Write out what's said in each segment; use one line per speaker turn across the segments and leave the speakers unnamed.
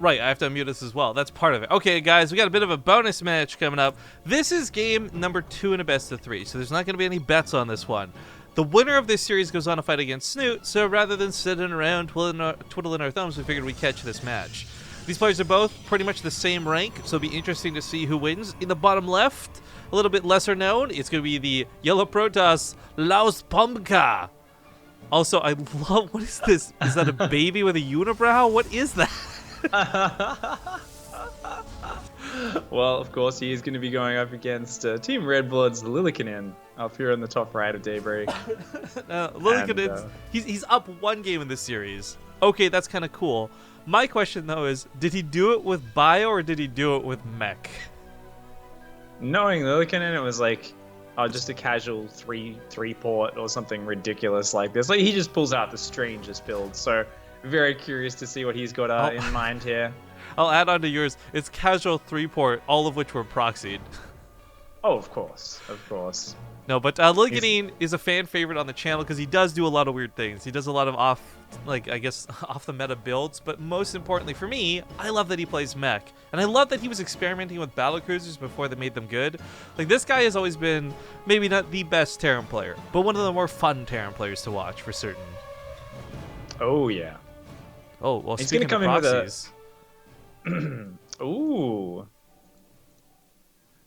Right, I have to unmute us as well. That's part of it. Okay, guys, we got a bit of a bonus match coming up. This is game number 2 in a best of 3, so there's not going to be any bets on this one. The winner of this series goes on to fight against Snoot, so rather than sitting around twiddling our thumbs, we figured we'd catch this match. These players are both pretty much the same rank, so it'll be interesting to see who wins. In the bottom left, a little bit lesser known, it's going to be the Yellow Protoss, LaussPompka. Also, I love, what is this? Is that a baby with a unibrow? What is that?
Well, of course, he is going to be going up against Team Red Blood's Lillekanin up here in the top right of Daybreak.
Lillekanin, he's up 1 game in this series. Okay, that's kind of cool. My question, though, is did he do it with bio or did he do it with mech?
Knowing Lillekanin, it was like just a casual 3 port or something ridiculous like this. Like, he just pulls out the strangest build, so very curious to see what he's got in mind here.
I'll add on to yours. It's casual 3-port, all of which were proxied.
Oh, of course. Of course.
No, but Lillekanin is a fan favorite on the channel because he does do a lot of weird things. He does a lot of off the meta builds, but most importantly for me, I love that he plays mech. And I love that he was experimenting with battlecruisers before they made them good. Like, this guy has always been maybe not the best Terran player, but one of the more fun Terran players to watch for certain.
Oh, yeah.
Oh, well,
he's
speaking
gonna come
of proxies.
In with a... Ooh.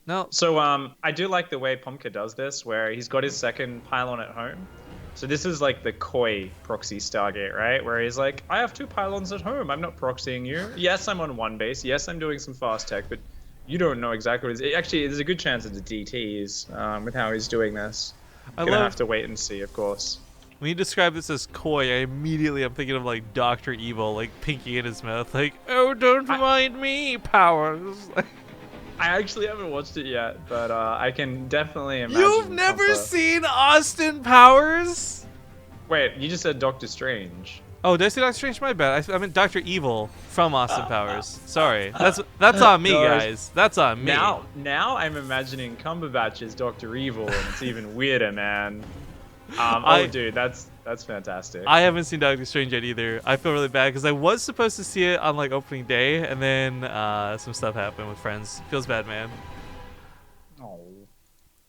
No.
So I do like the way Pompka does this, where he's got his second pylon at home. So this is like the coy proxy Stargate, right? Where he's like, I have 2 pylons at home. I'm not proxying you. Yes, I'm on 1 base. Yes, I'm doing some fast tech, but you don't know exactly what it is. Actually, there's a good chance it's a DTs with how he's doing this. Gonna have to wait and see, of course.
When you describe this as coy, I'm thinking of like Dr. Evil, like pinky in his mouth, like, oh, don't mind me, powers.
I actually haven't watched it yet, but I can definitely imagine.
You've never seen Austin Powers?
Wait, you just said Doctor Strange.
Oh, did I say Doctor Strange? My bad. I meant Dr. Evil from Austin Powers. Sorry, that's on me, guys. That's on me.
Now I'm imagining Cumberbatch as Dr. Evil, and it's even weirder, man. Dude, that's fantastic.
I haven't seen Doctor Strange yet either. I feel really bad because I was supposed to see it on like opening day, and then some stuff happened with friends. Feels bad, man.
Oh,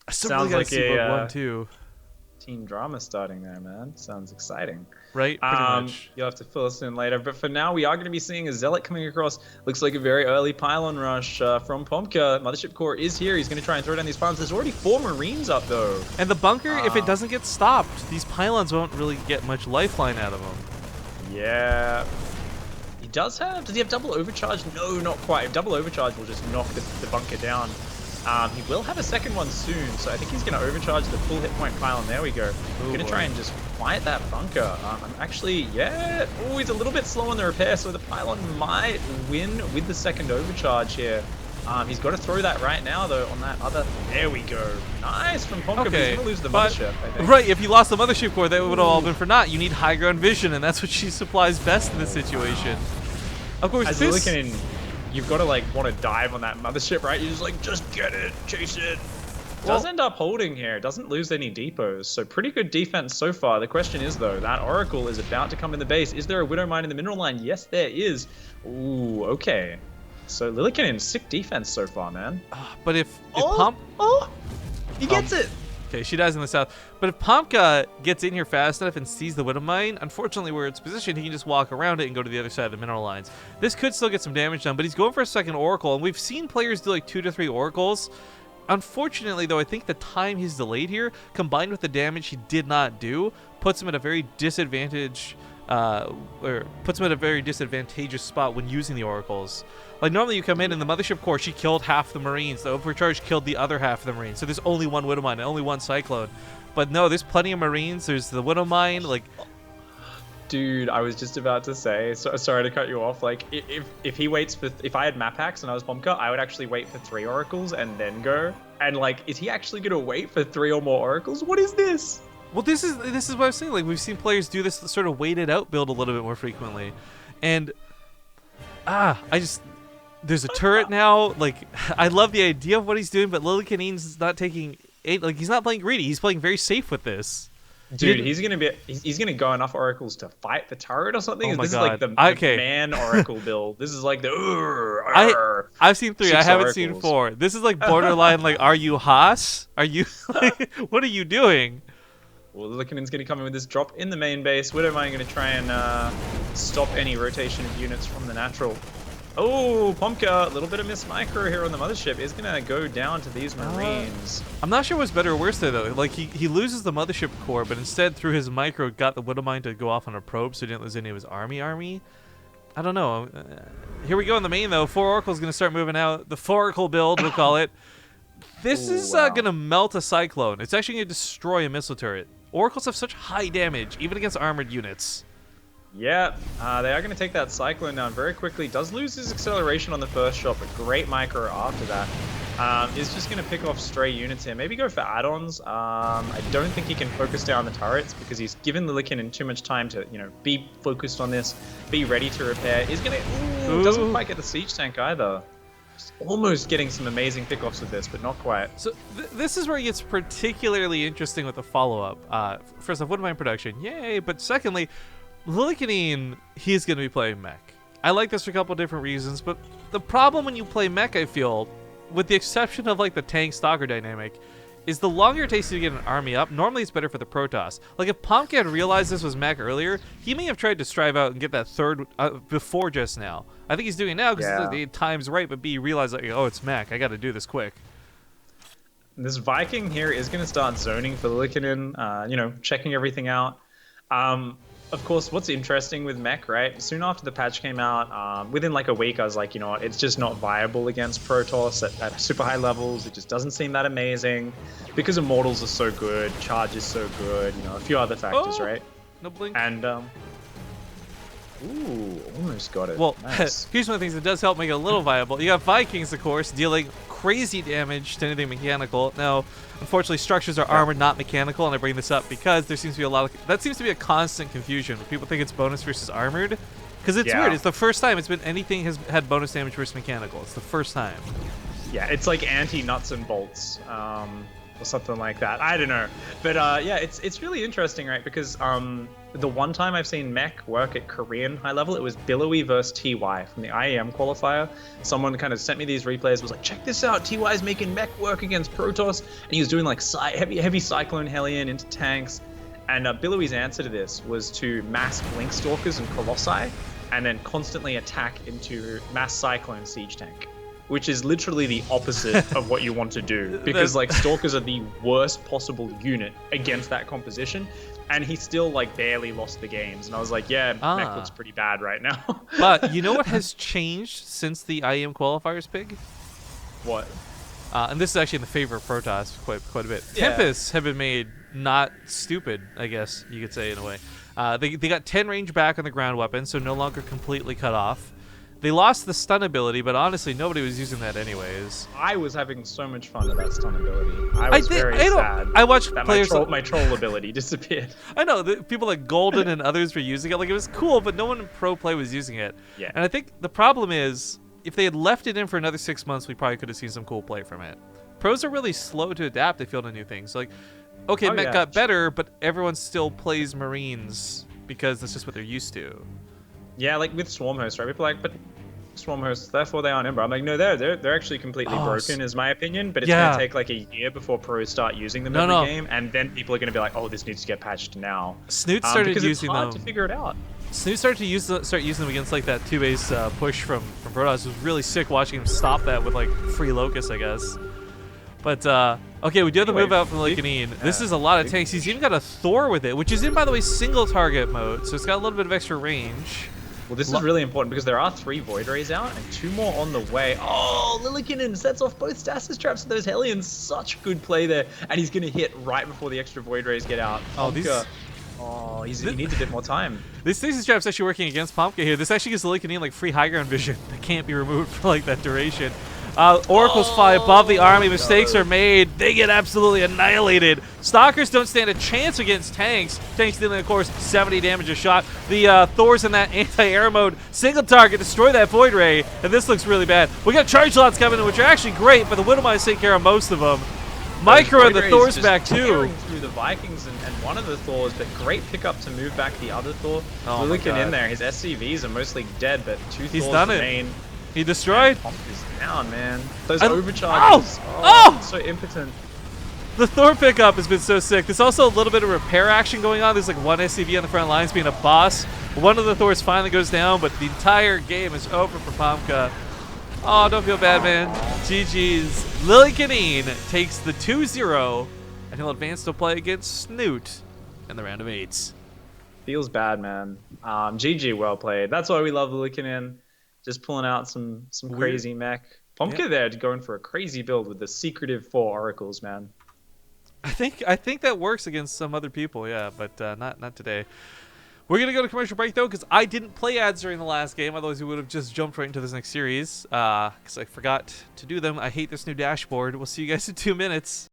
I still really gotta see book 1 too.
Teen drama starting there, man. Sounds exciting.
Right? Pretty much.
You'll have to fill us in later. But for now, we are going to be seeing a Zealot coming across. Looks like a very early pylon rush from Pompka. Mothership Core is here. He's going to try and throw down these pylons. There's already 4 Marines up, though.
And the bunker, if it doesn't get stopped, these pylons won't really get much lifeline out of them.
Yeah. He does have... Does he have double overcharge? No, not quite. Double overcharge will just knock the bunker down. He will have a second one soon, so I think he's going to overcharge the full hit point pylon. There we go. He's going to try and just quiet that bunker. Oh, he's a little bit slow on the repair, so the pylon might win with the second overcharge here. He's got to throw that right now, though, on that other... There we go. Nice from Pompka, but he's going to lose the mothership, I think.
Right, if you lost the mothership core, that would have all been for naught. You need high ground vision, and that's what she supplies best in this situation. Of course,
as Lillekanin, you've got to like want to dive on that mothership, right? You're just like, just get it, chase it. Does end up holding here. Doesn't lose any depots. So pretty good defense so far. The question is, though, that Oracle is about to come in the base. Is there a Widow Mine in the mineral line? Yes, there is. Ooh, okay. So Lillekanin, sick defense so far, man.
But if
he gets it.
Okay, she dies in the south. But if Pompka gets in here fast enough and sees the Widow Mine, unfortunately where it's positioned, he can just walk around it and go to the other side of the mineral lines. This could still get some damage done, but he's going for a second Oracle, and we've seen players do like 2 to 3 Oracles. Unfortunately, though, I think the time he's delayed here, combined with the damage he did not do, puts him at a very disadvantageous spot when using the Oracles. Like, normally you come in and the Mothership Core, she killed half the Marines. The Overcharge killed the other half of the Marines. So there's only one Widow Mine and only one Cyclone. But no, there's plenty of Marines. There's the Widow Mine, like...
Dude, I was just about to say, sorry to cut you off, like, if he waits for... If I had map hacks and I was Pompka, I would actually wait for 3 Oracles and then go. And, like, is he actually going to wait for 3 or more Oracles? What is this?
Well, this is what I was saying. Like, we've seen players do this sort of waited out build a little bit more frequently. And, there's a turret now. Like, I love the idea of what he's doing, but Lillekanin's not taking... Like, he's not playing greedy. He's playing very safe with this.
Dude, he's gonna go enough oracles to fight the turret or something.
Oh my
This
God.
is like the
Okay.
man oracle build. This is like the
I've seen 3. I
6
haven't seen
oracles.
4. This is like borderline. Like, are you Haas? Are you? Like, what are you doing?
Well, Lillekanin's gonna come in with this drop in the main base. Widowmine gonna try and stop any rotation of units from the natural. Oh, Pompka, a little bit of miss micro here on the mothership is gonna go down to these Marines.
I'm not sure what's better or worse there though. Like he loses the mothership core, but instead through his micro got the Widowmine to go off on a probe, so he didn't lose any of his army. I don't know. Here we go in the main though. 4 oracles gonna start moving out. The 4 oracle build, we'll call it. This is gonna melt a cyclone. It's actually gonna destroy a missile turret. Oracles have such high damage, even against armored units.
Yeah, they are going to take that Cyclone down very quickly. Does lose his acceleration on the first shot, but great micro after that. Is just going to pick off stray units here. Maybe go for add-ons. I don't think he can focus down the turrets because he's given Lillekanin too much time to, be focused on this, be ready to repair. He's going to... Doesn't quite get the siege tank either. Just almost getting some amazing pickoffs with this, but not quite.
So this is where it gets particularly interesting with the follow-up. First off, Widowmine production, yay! But secondly, Lillekanin, he's going to be playing mech. I like this for a couple different reasons, but the problem when you play mech, I feel, with the exception of like the tank stalker dynamic, is the longer it takes you to get an army up, normally it's better for the Protoss. Like if Pompka had realized this was mech earlier, he may have tried to strive out and get that third before just now. I think he's doing it now because the time's right, but B, he realized like, oh, it's mech, I got to do this quick.
This Viking here is going to start zoning for Lillekanin, checking everything out. Of course, what's interesting with mech, right? Soon after the patch came out, within like a week, I was like, it's just not viable against Protoss at super high levels. It just doesn't seem that amazing because Immortals are so good, Charge is so good, a few other factors, right?
No blink.
And, ooh, almost got it.
Well,
nice.
Here's one of the things that does help make it a little viable. You got Vikings, of course, dealing crazy damage to anything mechanical. Now, unfortunately, structures are armored, not mechanical, and I bring this up because there seems to be that seems to be a constant confusion. People think it's bonus versus armored, because it's weird. It's the first time it's been anything has had bonus damage versus mechanical. It's the first time.
Yeah, it's like anti-nuts and bolts. Or something like that. I don't know. But yeah, it's really interesting, right? Because the one time I've seen mech work at Korean high level, it was Billowy versus TY from the IEM qualifier. Someone kind of sent me these replays, was like, check this out, TY's making mech work against Protoss, and he was doing like heavy Cyclone Hellion into tanks. And Billowy's answer to this was to mass Blink Stalkers and Colossi, and then constantly attack into mass Cyclone Siege Tank. Which is literally the opposite of what you want to do. Because, like, Stalkers are the worst possible unit against that composition. And he still, like, barely lost the games. And I was like, yeah, mech looks pretty bad right now.
But you know what has changed since the IEM qualifiers, Pig?
What?
And this is actually in the favor of Protoss quite a bit. Tempests have been made not stupid, I guess you could say, in a way. They got 10 range back on the ground weapon, so no longer completely cut off. They lost the stun ability, but honestly, nobody was using that anyways.
I was having so much fun with that stun ability. I was very sad.
I watched
that
players
my troll ability disappeared.
I know people like Golden and others were using it. Like it was cool, but no one in pro play was using it.
Yeah.
And I think the problem is, if they had left it in for another 6 months, we probably could have seen some cool play from it. Pros are really slow to adapt, I feel, to new things. Like, okay, mech got better, but everyone still plays Marines because that's just what they're used to.
Yeah, like with Swarm Host, right? People are like, but Swarm Hosts, therefore they aren't Ember. I'm like, no, they're actually completely broken, is my opinion. But it's gonna take like a year before pros start using them every game, and then people are gonna be like, oh, this needs to get patched now.
Snoot started
because
using
it's hard
them
to figure it out.
Snoot started to start using them against like that 2-base push from Protoss. It was really sick watching him stop that with like free Locust, I guess. But okay, we do have the move out from Lillekanin. This is a lot of tanks. He's even got a Thor with it, which is in, by the way, single target mode, so it's got a little bit of extra range.
Well, this is really important because there are 3 Void Rays out and 2 more on the way. Oh, Lillekanin sets off both stasis traps to those Hellions. Such good play there. And he's going to hit right before the extra Void Rays get out. He needs a bit more time.
This stasis trap's actually working against Pompka here. This actually gives Lillekanin like free high ground vision that can't be removed for like that duration. Oracles fly above the army. Mistakes are made. They get absolutely annihilated. Stalkers don't stand a chance against tanks. Tanks dealing, of course, 70 damage a shot. The Thors in that anti-air mode. Single target, destroy that Void Ray. And this looks really bad. We got charge lots coming in, which are actually great, but the Widowmines take care of most of them. Micro and the
Void Rays
Thor's
just
back too.
tearing through the Vikings and one of the Thors, but great pickup to move back the other Thor.
Oh my
Lillekanin
God.
in there. His SCVs are mostly dead, but two
He's
Thors
done it.
remain.
He destroyed.
Pompka's down, man. Those
I-
overcharges.
Oh!
So impotent.
The Thor pickup has been so sick. There's also a little bit of repair action going on. There's like one SCV on the front lines being a boss. One of the Thors finally goes down, but the entire game is over for Pompka. Oh, don't feel bad, man. GG's. Lillekanin takes the 2-0, and he'll advance to play against Snoot in the round of 8s.
Feels bad, man. GG, well played. That's why we love Lillekanin. Just pulling out some crazy mech. Pompka there going for a crazy build with the secretive 4 oracles, man.
I think that works against some other people, yeah, but not today. We're gonna go to commercial break though, because I didn't play ads during the last game. Otherwise, we would have just jumped right into this next series. Because I forgot to do them. I hate this new dashboard. We'll see you guys in 2 minutes.